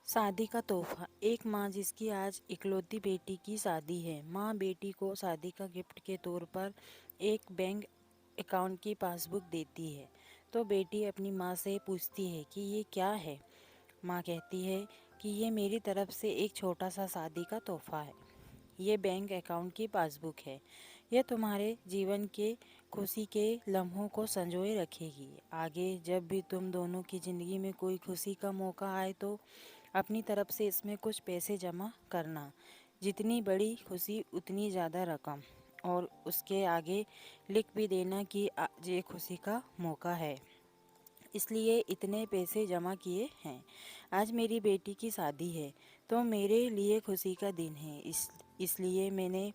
शादी का तोहफा। एक माँ जिसकी आज इकलौती बेटी की शादी है। माँ बेटी को शादी का गिफ्ट के तौर पर एक बैंक अकाउंट की पासबुक देती है। तो बेटी अपनी माँ से पूछती है कि ये क्या है। माँ कहती है कि ये मेरी तरफ से एक छोटा सा शादी का तोहफा है। ये बैंक अकाउंट की पासबुक है। यह तुम्हारे जीवन के खुशी के लम्हों को संजोए रखेगी। आगे जब भी तुम दोनों की ज़िंदगी में कोई खुशी का मौका आए तो अपनी तरफ से इसमें कुछ पैसे जमा करना। जितनी बड़ी खुशी उतनी ज़्यादा रकम। और उसके आगे लिख भी देना कि आज ये खुशी का मौका है, इसलिए इतने पैसे जमा किए हैं। आज मेरी बेटी की शादी है तो मेरे लिए खुशी का दिन है। इसलिए मैंने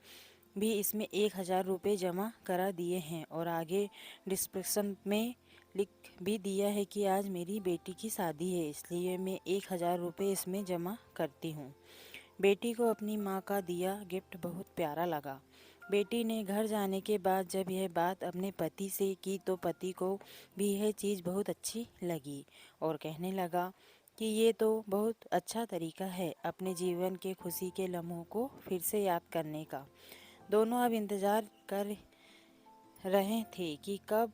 भी इसमें 1,000 रुपये जमा करा दिए हैं और आगे डिस्क्रिप्शन में लिख भी दिया है कि आज मेरी बेटी की शादी है, इसलिए मैं 1,000 रुपये इसमें जमा करती हूँ। बेटी को अपनी माँ का दिया गिफ्ट बहुत प्यारा लगा। बेटी ने घर जाने के बाद जब यह बात अपने पति से की तो पति को भी यह चीज़ बहुत अच्छी लगी और कहने लगा कि ये तो बहुत अच्छा तरीका है अपने जीवन के खुशी के लम्हों को फिर से याद करने का। दोनों अब इंतज़ार कर रहे थे कि कब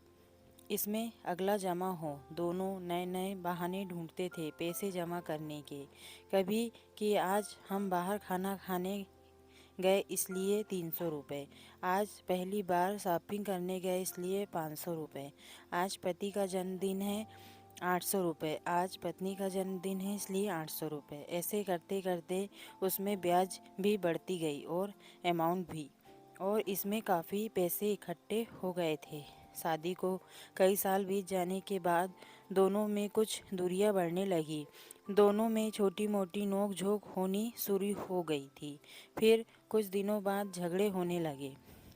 इसमें अगला जमा हो। दोनों नए नए बहाने ढूंढते थे पैसे जमा करने के। कभी कि आज हम बाहर खाना खाने गए इसलिए 300 रुपये। आज पहली बार शॉपिंग करने गए इसलिए 500 रुपये। आज पति का जन्मदिन है 800 रुपये। आज पत्नी का जन्मदिन है इसलिए 800 रुपये। ऐसे करते करते उसमें ब्याज भी बढ़ती गई और अमाउंट भी। और इसमें काफ़ी पैसे इकट्ठे हो गए थे। शादी को कई साल बीत जाने के बाद दोनों में कुछ दूरियां बढ़ने लगी। दोनों में छोटी मोटी नोक झोंक होनी शुरू हो गई थी। फिर कुछ दिनों बाद झगड़े होने लगे।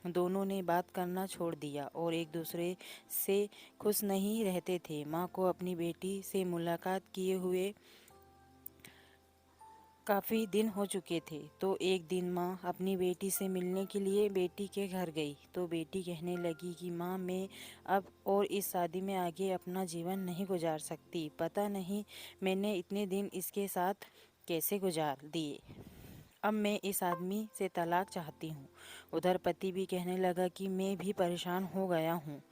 दोनों ने बात करना छोड़ दिया और एक दूसरे से खुश नहीं रहते थे। माँ को अपनी बेटी से मुलाकात किए हुए काफ़ी दिन हो चुके थे। तो एक दिन माँ अपनी बेटी से मिलने के लिए बेटी के घर गई तो बेटी कहने लगी कि माँ, मैं अब और इस शादी में आगे अपना जीवन नहीं गुजार सकती। पता नहीं मैंने इतने दिन इसके साथ कैसे गुजार दिए। अब मैं इस आदमी से तलाक चाहती हूँ। उधर पति भी कहने लगा कि मैं भी परेशान हो गया हूँ।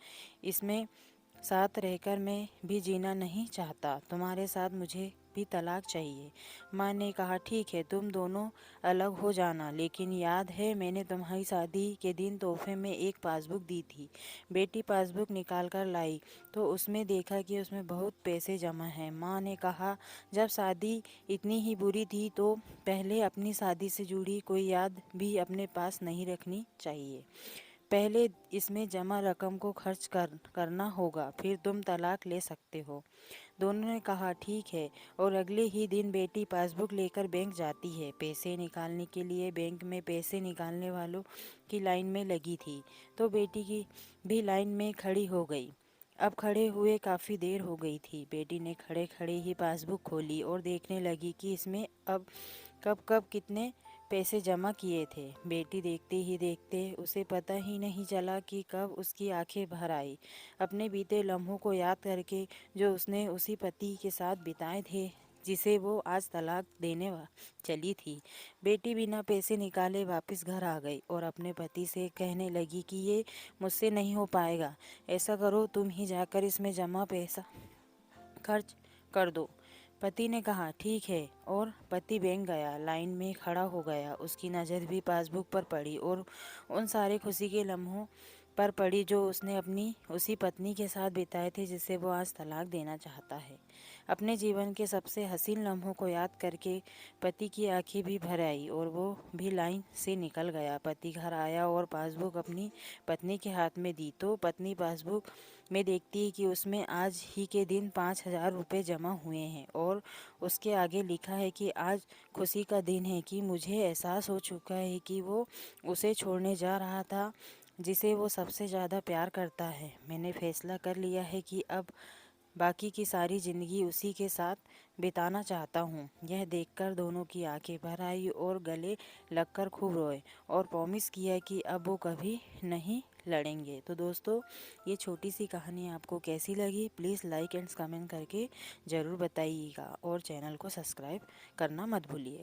इसमें साथ रहकर मैं भी जीना नहीं चाहता। तुम्हारे साथ मुझे भी तलाक चाहिए। माँ ने कहा, ठीक है, तुम दोनों अलग हो जाना, लेकिन याद है मैंने तुम्हारी शादी के दिन तोहफे में एक पासबुक दी थी। बेटी पासबुक निकाल कर लाई तो उसमें देखा कि उसमें बहुत पैसे जमा हैं। माँ ने कहा, जब शादी इतनी ही बुरी थी तो पहले अपनी शादी से जुड़ी कोई याद भी अपने पास नहीं रखनी चाहिए। पहले इसमें जमा रकम को खर्च करना होगा, फिर तुम तलाक ले सकते हो। दोनों ने कहा, ठीक है। और अगले ही दिन बेटी पासबुक लेकर बैंक जाती है। पैसे निकालने के लिए बैंक में पैसे निकालने वालों की लाइन में लगी थी तो बेटी की भी लाइन में खड़ी हो गई। अब खड़े हुए काफ़ी देर हो गई थी। बेटी ने खड़े खड़े ही पासबुक खोली और देखने लगी कि इसमें अब कब कब कितने पैसे जमा किए थे। बेटी देखते ही देखते उसे पता ही नहीं चला कि कब उसकी आंखें भर आई, अपने बीते लम्हों को याद करके जो उसने उसी पति के साथ बिताए थे जिसे वो आज तलाक देने चली थी। बेटी बिना पैसे निकाले वापस घर आ गई और अपने पति से कहने लगी कि ये मुझसे नहीं हो पाएगा। ऐसा करो, तुम ही जाकर इसमें जमा पैसा खर्च कर दो। पति ने कहा, ठीक है। और पति बैंक गया, लाइन में खड़ा हो गया। उसकी नज़र भी पासबुक पर पड़ी और उन सारे खुशी के लम्हों पर पड़ी जो उसने अपनी उसी पत्नी के साथ बिताए थे जिसे वो आज तलाक देना चाहता है। अपने जीवन के सबसे हसीन लम्हों को याद करके पति की आंखें भी भर आई और वो भी लाइन से निकल गया। पति घर आया और पासबुक अपनी पत्नी के हाथ में दी तो पत्नी पासबुक में देखती है कि उसमें आज ही के दिन 5,000 रुपये जमा हुए हैं और उसके आगे लिखा है कि आज खुशी का दिन है कि मुझे एहसास हो चुका है कि वो उसे छोड़ने जा रहा था जिसे वो सबसे ज़्यादा प्यार करता है। मैंने फैसला कर लिया है कि अब बाकी की सारी ज़िंदगी उसी के साथ बिताना चाहता हूँ। यह देखकर दोनों की आंखें भर आई और गले लगकर खूब रोए और प्रॉमिस किया कि अब वो कभी नहीं लड़ेंगे। तो दोस्तों, ये छोटी सी कहानी आपको कैसी लगी, प्लीज़ लाइक एंड कमेंट करके ज़रूर बताइएगा और चैनल को सब्सक्राइब करना मत भूलिए।